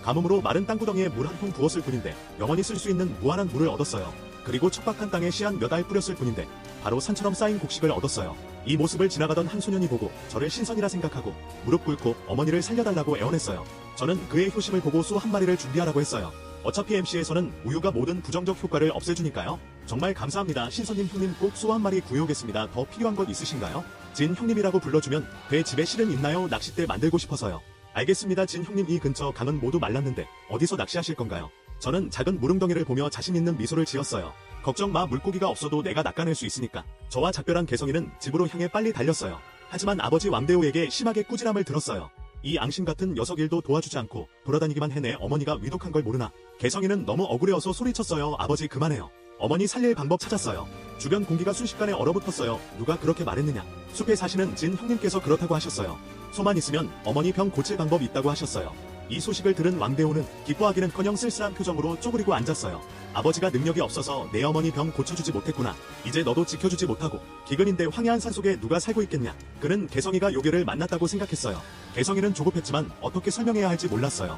가뭄으로 마른 땅구덩이에 물 한 통 부었을 뿐인데 영원히 쓸 수 있는 무한한 물을 얻었어요. 그리고 척박한 땅에 씨 한 몇 알 뿌렸을 뿐인데 바로 산처럼 쌓인 곡식을 얻었어요. 이 모습을 지나가던 한 소년이 보고 저를 신선이라 생각하고 무릎 꿇고 어머니를 살려달라고 애원했어요. 저는 그의 효심을 보고 소 한 마리를 준비하라고 했어요. 어차피 MC에서는 우유가 모든 부정적 효과를 없애주니까요. 정말 감사합니다. 신선님 형님 꼭 소 한 마리 구해오겠습니다. 더 필요한 것 있으신가요? 진 형님이라고 불러주면 배 집에 실은 있나요? 낚싯대 만들고 싶어서요. 알겠습니다. 진 형님 이 근처 강은 모두 말랐는데 어디서 낚시하실 건가요? 저는 작은 무릉덩이를 보며 자신 있는 미소를 지었어요. 걱정 마, 물고기가 없어도 내가 낚아낼 수 있으니까. 저와 작별한 개성이는 집으로 향해 빨리 달렸어요. 하지만 아버지 왕대호에게 심하게 꾸지람을 들었어요. 이 앙심 같은 녀석 일도 도와주지 않고 돌아다니기만 해내 어머니가 위독한 걸 모르나. 개성이는 너무 억울해어서 소리쳤어요. 아버지 그만해요. 어머니 살릴 방법 찾았어요. 주변 공기가 순식간에 얼어붙었어요. 누가 그렇게 말했느냐. 숲에 사시는 진 형님께서 그렇다고 하셨어요. 소만 있으면 어머니 병 고칠 방법 있다고 하셨어요. 이 소식을 들은 왕대호는 기뻐하기는커녕 쓸쓸한 표정으로 쪼그리고 앉았어요. 아버지가 능력이 없어서 내 어머니 병 고쳐주지 못했구나. 이제 너도 지켜주지 못하고 기근인데 황야한 산속에 누가 살고 있겠냐. 그는 개성이가 요괴를 만났다고 생각했어요. 개성이는 조급했지만 어떻게 설명해야 할지 몰랐어요.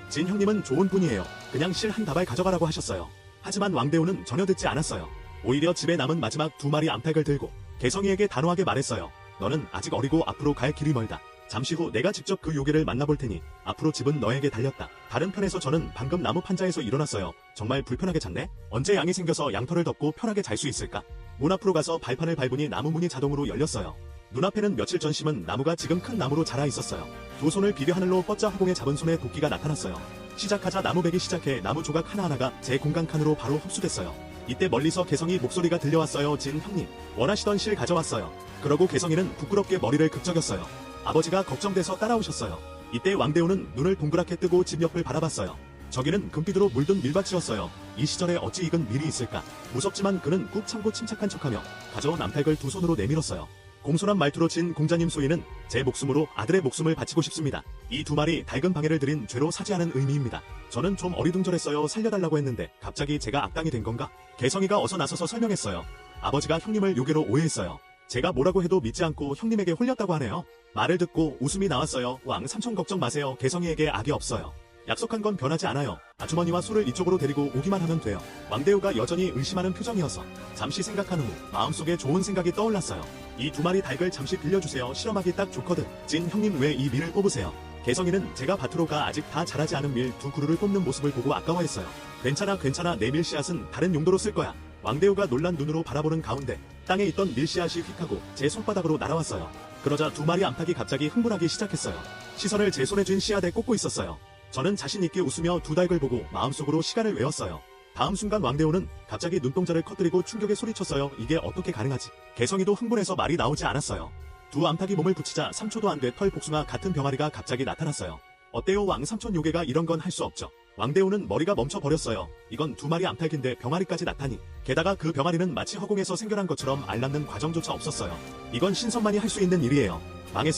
진 형님은 좋은 분이에요. 그냥 실 한 다발 가져가라고 하셨어요. 하지만 왕대호는 전혀 듣지 않았어요. 오히려 집에 남은 마지막 2마리 암탉을 들고 개성이에게 단호하게 말했어요. 너는 아직 어리고 앞으로 갈 길이 멀다. 잠시 후 내가 직접 그 요괴를 만나볼 테니 앞으로 집은 너에게 달렸다. 다른 편에서 저는 방금 나무 판자에서 일어났어요. 정말 불편하게 잤네? 언제 양이 생겨서 양털을 덮고 편하게 잘 수 있을까? 문 앞으로 가서 발판을 밟으니 나무 문이 자동으로 열렸어요. 눈앞에는 며칠 전 심은 나무가 지금 큰 나무로 자라 있었어요. 두 손을 비벼 하늘로 뻗자 허공에 잡은 손에 도끼가 나타났어요. 시작하자 나무 베기 시작해 나무 조각 하나하나가 제 공간 칸으로 바로 흡수됐어요. 이때 멀리서 개성이 목소리가 들려왔어요. 진 형님, 원하시던 실 가져왔어요. 그러고 개성이는 부끄럽게 머리를 극적였어요. 아버지가 걱정돼서 따라오셨어요. 이때 왕대호는 눈을 동그랗게 뜨고 집 옆을 바라봤어요. 저기는 금빛으로 물든 밀밭이었어요. 이 시절에 어찌 익은 밀이 있을까. 무섭지만 그는 꾹 참고 침착한 척하며 가져온 암탉을 두 손으로 내밀었어요. 공손한 말투로 진 공자님 소위는 제 목숨으로 아들의 목숨을 바치고 싶습니다. 이 2마리 닭은 방해를 드린 죄로 사죄하는 의미입니다. 저는 좀 어리둥절했어요. 살려달라고 했는데 갑자기 제가 악당이 된 건가? 개성이가 어서 나서서 설명했어요. 아버지가 형님을 요괴로 오해했어요. 제가 뭐라고 해도 믿지 않고 형님에게 홀렸다고 하네요. 말을 듣고 웃음이 나왔어요. 왕 삼촌 걱정 마세요. 개성이에게 악이 없어요. 약속한 건 변하지 않아요. 아주머니와 소를 이쪽으로 데리고 오기만 하면 돼요. 왕대호가 여전히 의심하는 표정이어서 잠시 생각한 후 마음속에 좋은 생각이 떠올랐어요. 이 2마리 닭을 잠시 빌려주세요. 실험하기 딱 좋거든. 진 형님 왜 이 밀을 뽑으세요? 개성이는 제가 밭으로 가 아직 다 자라지 않은 밀 2그루를 뽑는 모습을 보고 아까워했어요. 괜찮아 내 밀 씨앗은 다른 용도로 쓸 거야. 왕대호가 놀란 눈으로 바라보는 가운데 땅에 있던 밀씨앗이 휙하고 제 손바닥으로 날아왔어요. 그러자 2마리 암탉이 갑자기 흥분하기 시작했어요. 시선을 제 손에 쥔 씨앗에 꽂고 있었어요. 저는 자신있게 웃으며 2닭을 보고 마음속으로 시간을 외웠어요. 다음 순간 왕대호는 갑자기 눈동자를 커뜨리고 충격에 소리쳤어요. 이게 어떻게 가능하지? 개성이도 흥분해서 말이 나오지 않았어요. 2 암탉이 몸을 붙이자 3초도 안 돼 털 복숭아 같은 병아리가 갑자기 나타났어요. 어때요 왕 삼촌 요괴가 이런 건 할 수 없죠. 왕대호는 머리가 멈춰버렸어요. 이건 2마리 암탉인데 병아리까지 나타니. 게다가 그 병아리는 마치 허공에서 생겨난 것처럼 알 낳는 과정조차 없었어요. 이건 신선만이 할 수 있는 일이에요.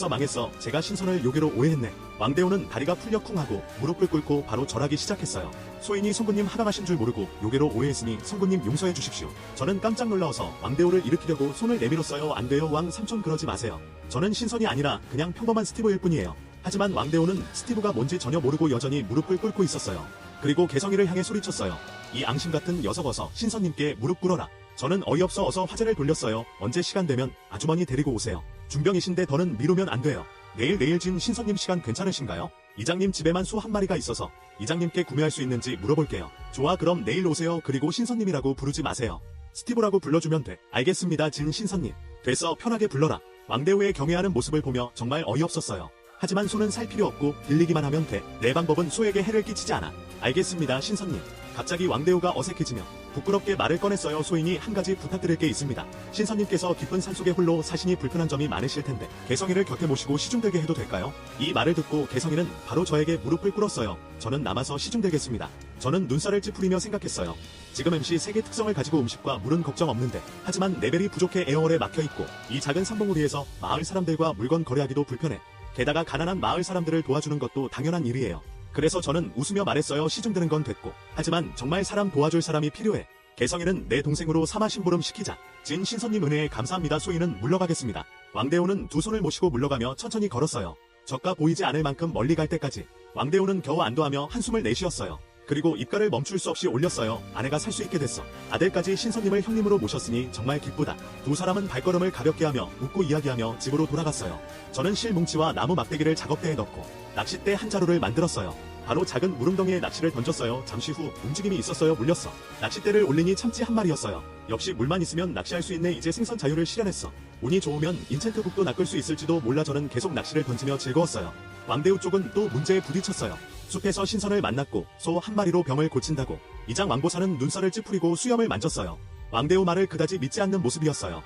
망했어. 제가 신선을 요괴로 오해했네. 왕대호는 다리가 풀려 쿵 하고 무릎을 꿇고 바로 절하기 시작했어요. 소인이 성군님 하강하신 줄 모르고 요괴로 오해했으니 성군님 용서해 주십시오. 저는 깜짝 놀라워서 왕대호를 일으키려고 손을 내밀었어요. 안 돼요 왕 삼촌 그러지 마세요. 저는 신선이 아니라 그냥 평범한 스티브일 뿐이에요. 하지만 왕대호는 스티브가 뭔지 전혀 모르고 여전히 무릎을 꿇고 있었어요. 그리고 개성이를 향해 소리쳤어요. 이 앙심 같은 녀석 어서 신선님께 무릎 꿇어라. 저는 어이없어 어서 화제를 돌렸어요. 언제 시간 되면 아주머니 데리고 오세요. 중병이신데 더는 미루면 안 돼요. 내일 진 신선님 시간 괜찮으신가요? 이장님 집에만 소 한 마리가 있어서 이장님께 구매할 수 있는지 물어볼게요. 좋아 그럼 내일 오세요. 그리고 신선님이라고 부르지 마세요. 스티브라고 불러주면 돼. 알겠습니다 진 신선님. 됐어 편하게 불러라. 왕대호의 경애하는 모습을 보며 정말 어이없었어요. 하지만 소는 살 필요 없고 빌리기만 하면 돼. 내 방법은 소에게 해를 끼치지 않아. 알겠습니다 신선님. 갑자기 왕대호가 어색해지며 부끄럽게 말을 꺼냈어요. 소인이 한 가지 부탁드릴 게 있습니다. 신선님께서 깊은 산속에 홀로 사시니 불편한 점이 많으실 텐데 개성이를 곁에 모시고 시중들게 해도 될까요? 이 말을 듣고 개성이는 바로 저에게 무릎을 꿇었어요. 저는 남아서 시중들겠습니다. 저는 눈살을 찌푸리며 생각했어요. 지금 MC 세계 특성을 가지고 음식과 물은 걱정 없는데 하지만 레벨이 부족해 에어홀에 막혀있고 이 작은 삼봉우리에서 마을 사람들과 물건 거래하기도 불편해. 게다가 가난한 마을 사람들을 도와주는 것도 당연한 일이에요. 그래서 저는 웃으며 말했어요. 시중드는 건 됐고 하지만 정말 사람 도와줄 사람이 필요해. 개성이는 내 동생으로 삼아 심부름 시키자. 진 신선님 은혜에 감사합니다. 소희는 물러가겠습니다. 왕대호는 두 손을 모시고 물러가며 천천히 걸었어요. 저가 보이지 않을 만큼 멀리 갈 때까지. 왕대우는 겨우 안도하며 한숨을 내쉬었어요. 그리고 입가를 멈출 수 없이 올렸어요. 아내가 살 수 있게 됐어. 아들까지 신선님을 형님으로 모셨으니 정말 기쁘다. 두 사람은 발걸음을 가볍게 하며 웃고 이야기하며 집으로 돌아갔어요. 저는 실뭉치와 나무 막대기를 작업대에 넣고 낚싯대 한 자루를 만들었어요. 바로 작은 물웅덩이에 낚시를 던졌어요. 잠시 후 움직임이 있었어요. 물렸어. 낚싯대를 올리니 참치 한 마리였어요. 역시 물만 있으면 낚시할 수 있네. 이제 생선 자유를 실현했어. 운이 좋으면 인챈트북도 낚을 수 있을지도 몰라. 저는 계속 낚시를 던지며 즐거웠어요. 왕대우 쪽은 또 문제에 부딪혔어요. 숲에서 신선을 만났고 소 한 마리로 병을 고친다고. 이장 왕보사는 눈살을 찌푸리고 수염을 만졌어요. 왕대우 말을 그다지 믿지 않는 모습이었어요.